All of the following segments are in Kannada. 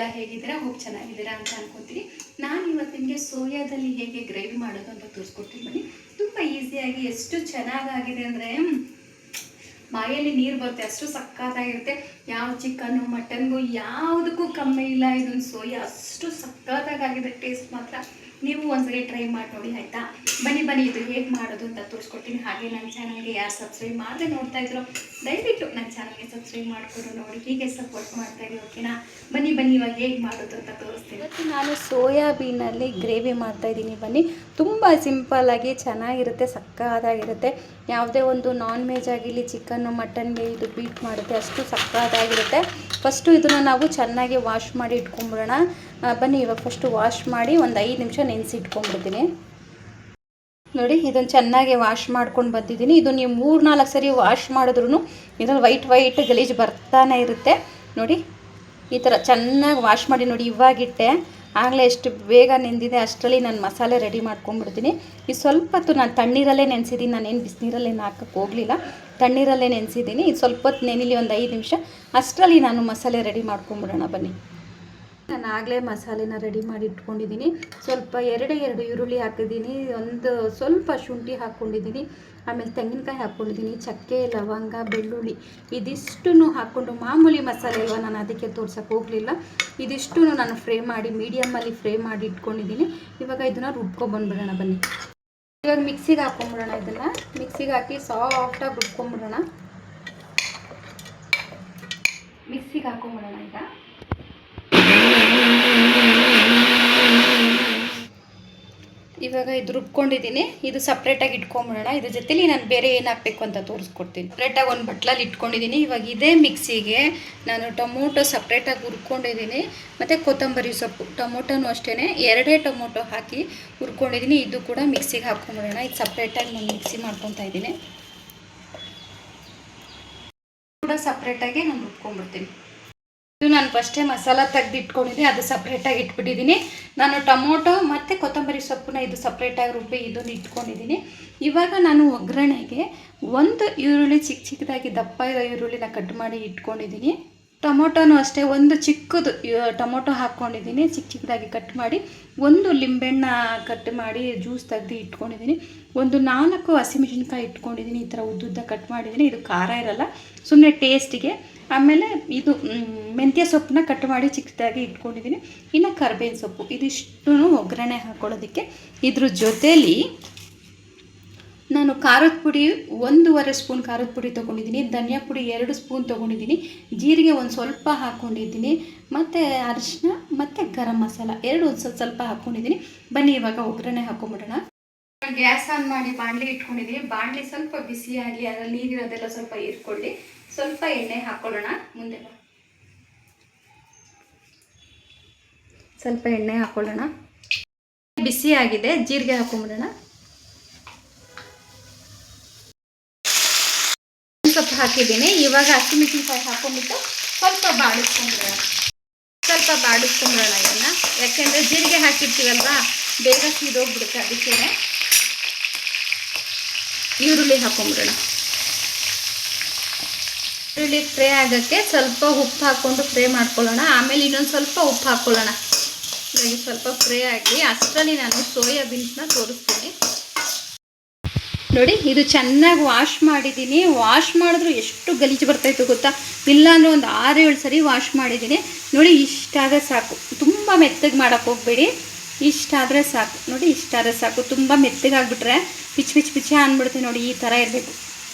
ಎಲ್ಲ ಹೇಗಿದ್ದೀರಾ? ಹೋಗಿ ಚೆನ್ನಾಗಿದ್ದೀರಾ ಅಂತ ಅನ್ಕೊತೀನಿ. ನಾನು ಇವತ್ತು ನಿಮಗೆ ಸೋಯಾದಲ್ಲಿ ಹೇಗೆ ಗ್ರೇವಿ ಮಾಡೋದು ಅಂತ ತೋರಿಸ್ಕೊಡ್ತೀನಿ ಬನ್ನಿ. ತುಂಬ ಈಸಿಯಾಗಿ ಎಷ್ಟು ಚೆನ್ನಾಗಾಗಿದೆ ಅಂದರೆ ಬಾಯಲ್ಲಿ ನೀರು ಬರುತ್ತೆ, ಅಷ್ಟು ಸಕ್ಕತ್ತಾಗಿರುತ್ತೆ. ಯಾವ ಚಿಕನ್ನು ಮಟನ್ಗೂ ಯಾವುದಕ್ಕೂ ಕಮ್ಮಿ ಇಲ್ಲ. ಇದೊಂದು ಸೋಯಾ ಅಷ್ಟು ಸಕ್ಕತ್ತಾಗಿದೆ, ಟೇಸ್ಟ್ ಮಾತ್ರ. ನೀವು ಒಂದ್ಸರಿ ಟ್ರೈ ಮಾಡಿ ನೋಡಿ ಆಯಿತಾ? ಬನ್ನಿ ಇದು ಹೇಗೆ ಮಾಡೋದು ಅಂತ ತೋರಿಸ್ಕೊಡ್ತೀನಿ. ಹಾಗೆ ನನ್ನ ಚಾನಲ್ಗೆ ಯಾರು ಸಬ್ಸ್ಕ್ರೈಬ್ ಮಾಡದೆ ನೋಡ್ತಾ ಇದ್ರು ದಯವಿಟ್ಟು ನನ್ನ ಚಾನಲ್ಗೆ ಸಬ್ಸ್ಕ್ರೈಬ್ ಮಾಡಿಕೊಂಡು ನೋಡಿ, ಹೀಗೆ ಸಪೋರ್ಟ್ ಮಾಡ್ತಾಯಿರಿ, ಓಕೆನಾ? ಬನ್ನಿ ಇವಾಗ ಹೇಗೆ ಮಾಡೋದು ಅಂತ ತೋರಿಸ್ತೀನಿ. ಇವತ್ತು ನಾನು ಸೋಯಾಬೀನಲ್ಲಿ ಗ್ರೇವಿ ಮಾಡ್ತಾಯಿದ್ದೀನಿ. ಬನ್ನಿ, ತುಂಬ ಸಿಂಪಲ್ಲಾಗಿ ಚೆನ್ನಾಗಿರುತ್ತೆ, ಸಕ್ಕತ್ತಾಗಿರುತ್ತೆ. ಯಾವುದೇ ಒಂದು ನಾನ್ ವೆಜ್ ಆಗಿರಲಿ, ಚಿಕನ್ನು ಮಟನ್ಗೆ ಇದು ಬೀಟ್ ಮಾಡುತ್ತೆ, ಅಷ್ಟು ಸಕ್ಕತ್ತಾಗಿರುತ್ತೆ. ಫಸ್ಟು ಇದನ್ನು ನಾವು ಚೆನ್ನಾಗಿ ವಾಶ್ ಮಾಡಿ ಇಟ್ಕೊಂಡ್ಬಿಡೋಣ. ಬನ್ನಿ ಇವಾಗ ಫಸ್ಟು ವಾಶ್ ಮಾಡಿ ಒಂದು 5 ನಿಮಿಷ ನೆನೆಸಿ ಇಟ್ಕೊಂಡ್ಬಿಡ್ತೀನಿ. ನೋಡಿ, ಇದನ್ನು ಚೆನ್ನಾಗಿ ವಾಶ್ ಮಾಡ್ಕೊಂಡು ಬಂದಿದ್ದೀನಿ. ಇದು ನೀವು 3-4 ಸರಿ ವಾಶ್ ಮಾಡಿದ್ರೂ ಇದರಲ್ಲಿ ವೈಟ್ ಗಲೀಜು ಬರ್ತಾನೆ ಇರುತ್ತೆ. ನೋಡಿ, ಈ ಥರ ಚೆನ್ನಾಗಿ ವಾಶ್ ಮಾಡಿ ನೋಡಿ. ಇವಾಗಿಟ್ಟೆ ಆಗಲೇ ಎಷ್ಟು ಬೇಗ ನೆಂದಿದೆ, ಅಷ್ಟರಲ್ಲಿ ನಾನು ಮಸಾಲೆ ರೆಡಿ ಮಾಡ್ಕೊಂಡ್ಬಿಡ್ತೀನಿ. ಇದು ಸ್ವಲ್ಪ ಹೊತ್ತು ನಾನು ತಣ್ಣೀರಲ್ಲೇ ನೆನೆಸಿದ್ದೀನಿ, ನಾನೇನು ಬಿಸಿನೀರಲ್ಲೇನು ಹಾಕೋಕ್ಕೆ ಹೋಗಲಿಲ್ಲ, ತಣ್ಣೀರಲ್ಲೇ ನೆನೆಸಿದ್ದೀನಿ. ಇದು ಸ್ವಲ್ಪ ಹೊತ್ತು ನೆನಿಲಿ, ಒಂದು 5 ನಿಮಿಷ, ಅಷ್ಟರಲ್ಲಿ ನಾನು ಮಸಾಲೆ ರೆಡಿ ಮಾಡ್ಕೊಂಬಿಡೋಣ. ಬನ್ನಿ, ನಾನು ಆಗಲೇ ಮಸಾಲೆನ ರೆಡಿ ಮಾಡಿ ಇಟ್ಕೊಂಡಿದ್ದೀನಿ. ಸ್ವಲ್ಪ ಎರಡು ಈರುಳ್ಳಿ ಹಾಕಿದ್ದೀನಿ, ಒಂದು ಸ್ವಲ್ಪ ಶುಂಠಿ ಹಾಕ್ಕೊಂಡಿದ್ದೀನಿ, ಆಮೇಲೆ ತೆಂಗಿನಕಾಯಿ ಹಾಕ್ಕೊಂಡಿದ್ದೀನಿ, ಚಕ್ಕೆ, ಲವಂಗ, ಬೆಳ್ಳುಳ್ಳಿ ಇದಿಷ್ಟು ಹಾಕ್ಕೊಂಡು, ಮಾಮೂಲಿ ಮಸಾಲೆ ಅಲ್ವಾ, ನಾನು ಅದಕ್ಕೆ ತೋರ್ಸೋಕ್ಕೆ ಹೋಗಲಿಲ್ಲ. ಇದಿಷ್ಟು ನಾನು ಫ್ರೈ ಮಾಡಿ ಮೀಡಿಯಮ್ಮಲ್ಲಿ ಫ್ರೈ ಮಾಡಿ ಇಟ್ಕೊಂಡಿದ್ದೀನಿ. ಇವಾಗ ಇದನ್ನು ರುಬ್ಕೊಂಡ್ಬಂದ್ಬಿಡೋಣ. ಬನ್ನಿ, ಇವಾಗ ಮಿಕ್ಸಿಗೆ ಹಾಕ್ಕೊಂಬಿಡೋಣ. ಇದನ್ನು ಮಿಕ್ಸಿಗೆ ಹಾಕಿ ಸಾಫ್ಟಾಗಿ ರುಬ್ಕೊಂಬಿಡೋಣ. ಮಿಕ್ಸಿಗೆ ಹಾಕ್ಕೊಂಬಿಡೋಣ. ಇವಾಗ ಇದು ರುಬ್ಕೊಂಡಿದ್ದೀನಿ, ಇದು ಸಪ್ರೇಟಾಗಿ ಇಟ್ಕೊಂಬಿಡೋಣ. ಇದ್ರ ಜೊತೆಲಿ ನಾನು ಬೇರೆ ಏನು ಹಾಕಬೇಕು ಅಂತ ತೋರಿಸ್ಕೊಡ್ತೀನಿ. ಸಪ್ರೇಟಾಗಿ ಒಂದು ಬಟ್ಲಲ್ಲಿ ಇಟ್ಕೊಂಡಿದ್ದೀನಿ. ಇವಾಗ ಇದೇ ಮಿಕ್ಸಿಗೆ ನಾನು ಟೊಮೊಟೊ ಸಪ್ರೇಟಾಗಿ ಹುರ್ಕೊಂಡಿದ್ದೀನಿ, ಮತ್ತು ಕೊತ್ತಂಬರಿ ಸೊಪ್ಪು, ಟೊಮೊಟೊನೂ ಅಷ್ಟೇ 2 ಟೊಮೊಟೊ ಹಾಕಿ ಹುರ್ಕೊಂಡಿದ್ದೀನಿ. ಇದು ಕೂಡ ಮಿಕ್ಸಿಗೆ ಹಾಕ್ಕೊಂಬಿಡೋಣ. ಇದು ಸಪ್ರೇಟಾಗಿ ನಾನು ಮಿಕ್ಸಿ ಮಾಡ್ಕೊತಾ ಇದ್ದೀನಿ. ಕೂಡ ಸಪ್ರೇಟಾಗಿ ನಾನು ರುಬ್ಕೊಂಡ್ಬಿಡ್ತೀನಿ. ಇದು ನಾನು ಫಸ್ಟೇ ಮಸಾಲ ತೆಗೆದಿಟ್ಕೊಂಡಿದ್ದೆ, ಅದು ಸಪ್ರೇಟಾಗಿ ಇಟ್ಬಿಟ್ಟಿದ್ದೀನಿ. ನಾನು ಟೊಮೊಟೊ ಮತ್ತು ಕೊತ್ತಂಬರಿ ಸೊಪ್ಪನ್ನ ಇದು ಸಪ್ರೇಟಾಗಿ ರುಬ್ಬಿ ಇದನ್ನು ಇಟ್ಕೊಂಡಿದ್ದೀನಿ. ಇವಾಗ ನಾನು ಒಗ್ಗರಣೆಗೆ ಒಂದು ಈರುಳ್ಳಿ ಚಿಕ್ಕದಾಗಿ ದಪ್ಪ ಇರೋ ಈರುಳ್ಳಿನ ಕಟ್ ಮಾಡಿ ಇಟ್ಕೊಂಡಿದ್ದೀನಿ. ಟೊಮೊಟೊನೂ ಅಷ್ಟೇ ಒಂದು ಚಿಕ್ಕದು ಟೊಮೊಟೊ ಹಾಕ್ಕೊಂಡಿದ್ದೀನಿ, ಚಿಕ್ಕದಾಗಿ ಕಟ್ ಮಾಡಿ. ಒಂದು ಲಿಂಬೆಹಣ್ಣ ಕಟ್ ಮಾಡಿ ಜ್ಯೂಸ್ ತೆಗೆದು ಇಟ್ಕೊಂಡಿದ್ದೀನಿ. ಒಂದು 4 ಹಸಿಮೆಣಸಿನ್ಕಾಯಿ ಇಟ್ಕೊಂಡಿದ್ದೀನಿ, ಈ ಥರ ಉದ್ದುದ್ದ ಕಟ್ ಮಾಡಿದ್ದೀನಿ. ಇದು ಖಾರ ಇರಲ್ಲ, ಸುಮ್ಮನೆ ಟೇಸ್ಟಿಗೆ. ಆಮೇಲೆ ಇದು ಮೆಂತ್ಯ ಸೊಪ್ಪನ್ನ ಕಟ್ ಮಾಡಿ ಚಿಕ್ಕದಾಗಿ ಇಟ್ಕೊಂಡಿದ್ದೀನಿ. ಇನ್ನು ಕರ್ಬೇವಿನ ಸೊಪ್ಪು, ಇದಿಷ್ಟು ಒಗ್ಗರಣೆ ಹಾಕ್ಕೊಳ್ಳೋದಕ್ಕೆ. ಇದ್ರ ಜೊತೇಲಿ ನಾನು ಖಾರದ ಪುಡಿ 1.5 ಸ್ಪೂನ್ ಖಾರದ ಪುಡಿ ತೊಗೊಂಡಿದ್ದೀನಿ, ಧನಿಯಾ ಪುಡಿ 2 ಸ್ಪೂನ್ ತೊಗೊಂಡಿದ್ದೀನಿ, ಜೀರಿಗೆ ಒಂದು ಸ್ವಲ್ಪ ಹಾಕ್ಕೊಂಡಿದ್ದೀನಿ, ಮತ್ತು ಅರಿಶಿನ ಮತ್ತು ಗರಂ ಮಸಾಲ 2 ಸ್ವಲ್ಪ ಹಾಕ್ಕೊಂಡಿದ್ದೀನಿ. ಬನ್ನಿ ಇವಾಗ ಒಗ್ಗರಣೆ ಹಾಕ್ಕೊಂಬಿಡೋಣ. ಗ್ಯಾಸ್ ಆನ್ ಮಾಡಿ ಬಾಣಲಿ ಇಟ್ಕೊಂಡಿದ್ದೀನಿ. ಬಾಣಲಿ ಸ್ವಲ್ಪ ಬಿಸಿಯಾಗಿ ಅದರಲ್ಲಿ ನೀರಿರೋದೆಲ್ಲ ಸ್ವಲ್ಪ ಇಟ್ಕೊಳ್ಳಿ. ಸ್ವಲ್ಪ ಎಣ್ಣೆ ಹಾಕ್ಕೊಳ್ಳೋಣ. ಮುಂದೆ ಸ್ವಲ್ಪ ಎಣ್ಣೆ ಹಾಕ್ಕೊಳ್ಳೋಣ. ಬಿಸಿ ಆಗಿದೆ, ಜೀರಿಗೆ ಹಾಕ್ಕೊಂಬಿಡೋಣ. ಸ್ವಲ್ಪ ಹಾಕಿದ್ದೀನಿ. ಇವಾಗ ಹಸಿಮೆಣಸಿನ್ಕಾಯಿ ಹಾಕ್ಕೊಂಡ್ಬಿಟ್ಟು ಸ್ವಲ್ಪ ಬಾಡಿಸ್ಕೊಂಬಿಡೋಣ. ಇದನ್ನು ಯಾಕೆಂದರೆ ಜೀರಿಗೆ ಹಾಕಿರ್ತೀವಲ್ವಾ, ಬೇಗ ಸೀದೋಗ್ಬಿಡುತ್ತೆ, ಅದಕ್ಕೆ. ಈರುಳ್ಳಿ ಹಾಕ್ಕೊಂಬಿಡೋಣ. ಈರುಳ್ಳಿ ಫ್ರೈ ಆಗೋಕ್ಕೆ ಸ್ವಲ್ಪ ಉಪ್ಪು ಹಾಕ್ಕೊಂಡು ಫ್ರೈ ಮಾಡ್ಕೊಳ್ಳೋಣ. ಆಮೇಲೆ ಇನ್ನೊಂದು ಸ್ವಲ್ಪ ಉಪ್ಪು ಹಾಕ್ಕೊಳ್ಳೋಣ. ಇವಾಗ ಸ್ವಲ್ಪ ಫ್ರೈ ಆಗಲಿ, ಅಷ್ಟರಲ್ಲಿ ನಾನು ಸೋಯಾಬೀನ್ಸ್ನ ತೋರಿಸ್ತೀನಿ. ನೋಡಿ, ಇದು ಚೆನ್ನಾಗಿ ವಾಶ್ ಮಾಡಿದ್ದೀನಿ. ವಾಶ್ ಮಾಡಿದ್ರು ಎಷ್ಟು ಗಲೀಜು ಬರ್ತಾಯಿತ್ತು ಗೊತ್ತಾ? ಇಲ್ಲಾಂದರೆ ಒಂದು 6-7 ಸರಿ ವಾಶ್ ಮಾಡಿದ್ದೀನಿ. ನೋಡಿ, ಇಷ್ಟಾದರೆ ಸಾಕು, ತುಂಬ ಮೆತ್ತಗೆ ಮಾಡೋಕ್ಕೆ ಹೋಗಬೇಡಿ. ಇಷ್ಟಾದರೆ ಸಾಕು. ನೋಡಿ, ಇಷ್ಟಾದರೆ ಸಾಕು. ತುಂಬ ಮೆತ್ತಗೆ ಆಗಿಬಿಟ್ರೆ ಪಿಚ್ಚ ಅಂದ್ಬಿಡುತ್ತೆ. ನೋಡಿ, ಈ ಥರ ಇರಬೇಕು.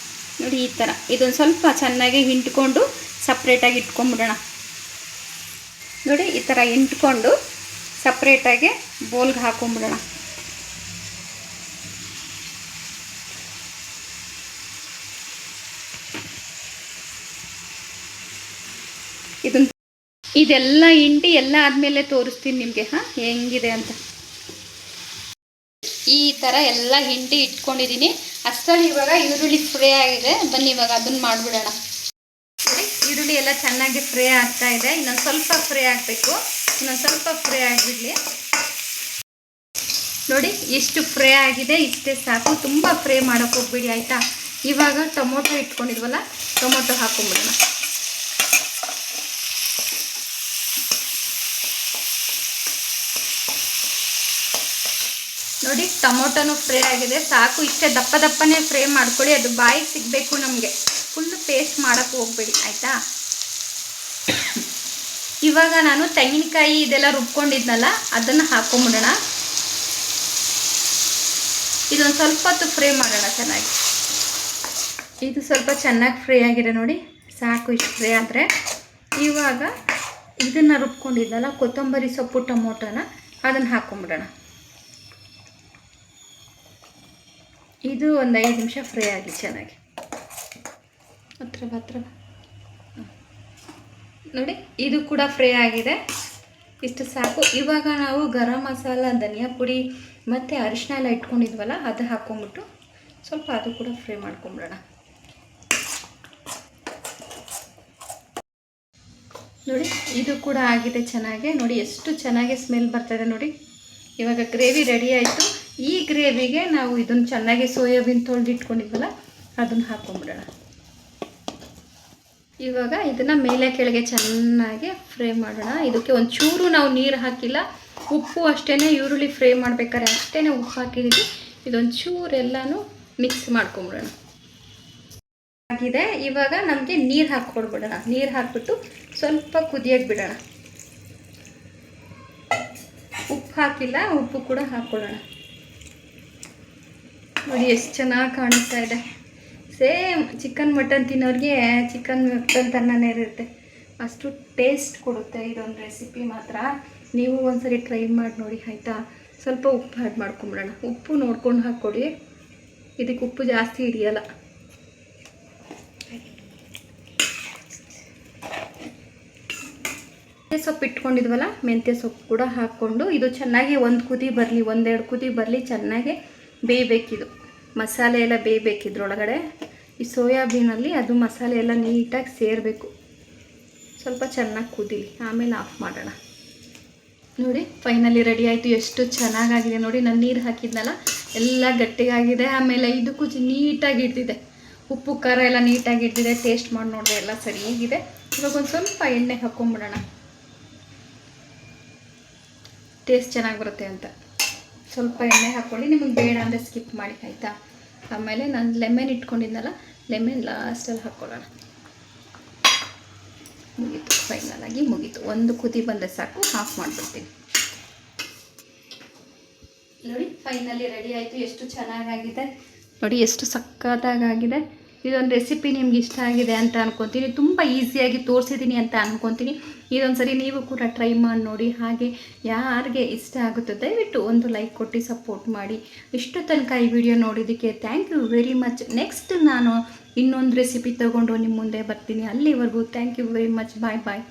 ನೋಡಿ, ಈ ಥರ. ಇದೊಂದು ಸ್ವಲ್ಪ ಚೆನ್ನಾಗಿ ಹಿಂಟ್ಕೊಂಡು ಸಪ್ರೇಟಾಗಿ ಇಟ್ಕೊಂಬಿಡೋಣ. ನೋಡಿ, ಈ ಥರ ಹಿಂಟ್ಕೊಂಡು ಸಪ್ರೇಟಾಗಿ ಬೋಲ್ಗೆ ಹಾಕ್ಕೊಂಬಿಡೋಣ. ಇದೆಲ್ಲ ಹಿಂಡಿ ಎಲ್ಲ ಆದಮೇಲೆ ತೋರಿಸ್ತೀನಿ ನಿಮಗೆ ಹೆಂಗಿದೆ ಅಂತ. ಈ ಥರ ಎಲ್ಲ ಹಿಂಡಿ ಇಟ್ಕೊಂಡಿದ್ದೀನಿ. ಅಷ್ಟರಲ್ಲಿ ಇವಾಗ ಈರುಳ್ಳಿ ಫ್ರೈ ಆಗಿದೆ. ಬನ್ನಿ ಇವಾಗ ಅದನ್ನು ಮಾಡಿಬಿಡೋಣ. ಈರುಳ್ಳಿ ಎಲ್ಲ ಚೆನ್ನಾಗಿ ಫ್ರೈ ಆಗ್ತಾ ಇದೆ. ಇನ್ನೊಂದು ಸ್ವಲ್ಪ ಫ್ರೈ ಆಗಬೇಕು. ಇನ್ನೊಂದು ಸ್ವಲ್ಪ ಫ್ರೈ ಆಗಿಬಿಡಲಿ. ನೋಡಿ, ಎಷ್ಟು ಫ್ರೈ ಆಗಿದೆ, ಇಷ್ಟೇ ಸಾಕು. ತುಂಬ ಫ್ರೈ ಮಾಡೋಕ್ಕೆ ಹೋಗ್ಬೇಡಿ, ಆಯಿತಾ? ಇವಾಗ ಟೊಮೊಟೊ ಇಟ್ಕೊಂಡಿದ್ವಲ್ಲ, ಟೊಮೊಟೊ ಹಾಕ್ಕೊಂಬಿಡೋಣ. ನೋಡಿ ಟೊಮೊಟೊನು ಫ್ರೈ ಆಗಿದೆ. ಸಾಕು, ಇಷ್ಟೇ ದಪ್ಪ ದಪ್ಪನೇ ಫ್ರೈ ಮಾಡ್ಕೊಳ್ಳಿ. ಅದು ಬಾಯಿಗೆ ಸಿಗಬೇಕು ನಮಗೆ. ಫುಲ್ಲು ಪೇಸ್ಟ್ ಮಾಡೋಕ್ಕೆ ಹೋಗ್ಬೇಡಿ ಆಯಿತಾ. ಇವಾಗ ನಾನು ತೆಂಗಿನಕಾಯಿ ಇದೆಲ್ಲ ರುಬ್ಕೊಂಡಿದ್ನಲ್ಲ ಅದನ್ನು ಹಾಕೊಂಬಿಡೋಣ. ಇದೊಂದು ಸ್ವಲ್ಪ ಹೊತ್ತು ಫ್ರೈ ಮಾಡೋಣ ಚೆನ್ನಾಗಿ. ಇದು ಸ್ವಲ್ಪ ಚೆನ್ನಾಗಿ ಫ್ರೈ ಆಗಿದೆ ನೋಡಿ. ಸಾಕು, ಇಷ್ಟು ಫ್ರೈ ಆದರೆ ಇವಾಗ ಇದನ್ನು ರುಬ್ಕೊಂಡಿದ್ನಲ್ಲ ಕೊತ್ತಂಬರಿ ಸೊಪ್ಪು ಟೊಮೊಟೊನ ಅದನ್ನು ಹಾಕೊಂಬಿಡೋಣ. ಇದು ಒಂದು 5 ನಿಮಿಷ ಫ್ರೈ ಆಗಿ ಚೆನ್ನಾಗಿ. ಹತ್ರ ನೋಡಿ, ಇದು ಕೂಡ ಫ್ರೈ ಆಗಿದೆ. ಇಷ್ಟು ಸಾಕು. ಇವಾಗ ನಾವು ಗರಂ ಮಸಾಲ, ಧನಿಯಾ ಪುಡಿ ಮತ್ತು ಅರಿಶಿನ ಎಲ್ಲ ಇಟ್ಕೊಂಡಿದ್ವಲ್ಲ ಅದು ಹಾಕ್ಕೊಂಬಿಟ್ಟು ಸ್ವಲ್ಪ ಅದು ಕೂಡ ಫ್ರೈ ಮಾಡ್ಕೊಂಬಿಡೋಣ. ನೋಡಿ, ಇದು ಕೂಡ ಆಗಿದೆ ಚೆನ್ನಾಗಿ. ನೋಡಿ ಎಷ್ಟು ಚೆನ್ನಾಗಿ ಸ್ಮೆಲ್ ಬರ್ತಾಯಿದೆ ನೋಡಿ. ಇವಾಗ ಗ್ರೇವಿ ರೆಡಿ ಆಯಿತು. ಈ ಗ್ರೇವಿಗೆ ನಾವು ಇದನ್ನು ಚೆನ್ನಾಗಿ ಸೋಯಾಬೀನ್ ತೊಳೆದು ಇಟ್ಕೊಂಡಿದ್ವಲ್ಲ ಅದನ್ನು ಹಾಕ್ಕೊಂಬಿಡೋಣ. ಇವಾಗ ಇದನ್ನು ಮೇಲೆ ಕೆಳಗೆ ಚೆನ್ನಾಗಿ ಫ್ರೈ ಮಾಡೋಣ. ಇದಕ್ಕೆ ಒಂಚೂರು ನಾವು ನೀರು ಹಾಕಿಲ್ಲ. ಉಪ್ಪು ಅಷ್ಟೇ, ಈರುಳ್ಳಿ ಫ್ರೈ ಮಾಡ್ಬೇಕಾದ್ರೆ ಅಷ್ಟೇ ಉಪ್ಪು ಹಾಕಿದ್ದೀವಿ. ಇದೊಂಚೂರು ಎಲ್ಲನೂ ಮಿಕ್ಸ್ ಮಾಡ್ಕೊಂಬಿಡೋಣ. ಆಗಿದೆ. ಇವಾಗ ನಮಗೆ ನೀರು ಹಾಕ್ಕೊಡ್ಬಿಡೋಣ. ನೀರು ಹಾಕ್ಬಿಟ್ಟು ಸ್ವಲ್ಪ ಕುದಿಯೋಕ್ಕೆ ಬಿಡೋಣ. ಉಪ್ಪು ಹಾಕಿಲ್ಲ, ಉಪ್ಪು ಕೂಡ ಹಾಕ್ಕೊಳ್ಳೋಣ. ನೋಡಿ ಎಷ್ಟು ಚೆನ್ನಾಗಿ ಕಾಣಿಸ್ತಾ ಇದೆ. ಸೇಮ್ ಚಿಕನ್ ಮಟನ್ ತಿನ್ನೋರಿಗೆ ಚಿಕನ್ ಮಟನ್ ತನ್ನನೇ ಇರುತ್ತೆ, ಅಷ್ಟು ಟೇಸ್ಟ್ ಕೊಡುತ್ತೆ ಇದೊಂದು ರೆಸಿಪಿ ಮಾತ್ರ. ನೀವು ಒಂದ್ಸರಿ ಟ್ರೈ ಮಾಡಿ ನೋಡಿ ಆಯಿತಾ. ಸ್ವಲ್ಪ ಉಪ್ಪು ಆ್ಯಡ್ ಮಾಡ್ಕೊಂಬಿಡೋಣ. ಉಪ್ಪು ನೋಡ್ಕೊಂಡು ಹಾಕ್ಕೊಡಿ, ಇದಕ್ಕೆ ಉಪ್ಪು ಜಾಸ್ತಿ ಹಿಡಿಯಲ್ಲ. ಮೆಂತ್ಯ ಸೊಪ್ಪು ಇಟ್ಕೊಂಡಿದ್ವಲ್ಲ, ಮೆಂತ್ಯ ಸೊಪ್ಪು ಕೂಡ ಹಾಕ್ಕೊಂಡು ಇದು ಚೆನ್ನಾಗಿ ಒಂದು ಕುದಿ ಬರಲಿ, 1-2 ಕುದಿ ಬರಲಿ. ಚೆನ್ನಾಗಿ ಬೇಯಬೇಕಿದು, ಮಸಾಲೆ ಎಲ್ಲ ಬೇಯಬೇಕಿದ್ರೊಳಗಡೆ. ಈ ಸೋಯಾಬೀನಲ್ಲಿ ಅದು ಮಸಾಲೆ ಎಲ್ಲ ನೀಟಾಗಿ ಸೇರಬೇಕು. ಸ್ವಲ್ಪ ಚೆನ್ನಾಗಿ ಕುದೀಲಿ, ಆಮೇಲೆ ಆಫ್ ಮಾಡೋಣ. ನೋಡಿ ಫೈನಲಿ ರೆಡಿ ಆಯಿತು. ಎಷ್ಟು ಚೆನ್ನಾಗಾಗಿದೆ ನೋಡಿ. ನಾನು ನೀರು ಹಾಕಿದ್ನಲ್ಲ ಎಲ್ಲ ಗಟ್ಟಿಗಾಗಿದೆ. ಆಮೇಲೆ ಇದಕ್ಕೂ ನೀಟಾಗಿ ಇಡ್ತಿದೆ. ಉಪ್ಪು ಖಾರ ಎಲ್ಲ ನೀಟಾಗಿ ಇಡ್ತಿದೆ. ಟೇಸ್ಟ್ ಮಾಡಿ ನೋಡಿದ್ರೆ ಎಲ್ಲ ಸರಿಯಾಗಿದೆ. ಇವಾಗ ಒಂದು ಸ್ವಲ್ಪ ಎಣ್ಣೆ ಹಾಕ್ಕೊಂಬಿಡೋಣ, ಟೇಸ್ಟ್ ಚೆನ್ನಾಗಿ ಬರುತ್ತೆ ಅಂತ. ಸ್ವಲ್ಪ ಎಣ್ಣೆ ಹಾಕ್ಕೊಳ್ಳಿ, ನಿಮಗೆ ಬೇಡ ಅಂದರೆ ಸ್ಕಿಪ್ ಮಾಡಿ ಆಯಿತಾ. ಆಮೇಲೆ ನಾನು ಲೆಮನ್ ಇಟ್ಕೊಂಡಿದ್ನಲ್ಲ, ಲೆಮನ್ ಲಾಸ್ಟಲ್ಲಿ ಹಾಕ್ಕೊಳ್ಳೋಣ. ಮುಗೀತು, ಫೈನಲಾಗಿ ಮುಗೀತು. ಒಂದು ಕುದಿ ಬಂದರೆ ಸಾಕು, ಆಫ್ ಮಾಡಿಬಿಡ್ತೀನಿ. ನೋಡಿ ಫೈನಲಿ ರೆಡಿ ಆಯಿತು. ಎಷ್ಟು ಚೆನ್ನಾಗಾಗಿದೆ ನೋಡಿ, ಎಷ್ಟು ಸಕ್ಕತ್ತಾಗಿದೆ. ಇದೊಂದು ರೆಸಿಪಿ ನಿಮ್ಗೆ ಇಷ್ಟ ಆಗಿದೆ ಅಂತ ಅನ್ಕೊತೀನಿ. ತುಂಬ ಈಸಿಯಾಗಿ ತೋರಿಸಿದ್ದೀನಿ ಅಂತ ಅನ್ಕೊತೀನಿ. ಇದೊಂದು ಸರಿ ನೀವು ಕೂಡ ಟ್ರೈ ಮಾಡಿ ನೋಡಿ. ಹಾಗೆ ಯಾರಿಗೆ ಇಷ್ಟ ಆಗುತ್ತೋ ದಯವಿಟ್ಟು ಒಂದು ಲೈಕ್ ಕೊಟ್ಟು ಸಪೋರ್ಟ್ ಮಾಡಿ. ಇಷ್ಟು ತನಕ ಈ ವಿಡಿಯೋ ನೋಡಿದ್ದಕ್ಕೆ thank you very much. Next ನಾನು ಇನ್ನೊಂದು ರೆಸಿಪಿ ತೊಗೊಂಡು ನಿಮ್ಮ ಮುಂದೆ ಬರ್ತೀನಿ. ಅಲ್ಲಿವರೆಗೂ thank you very much. Bye bye.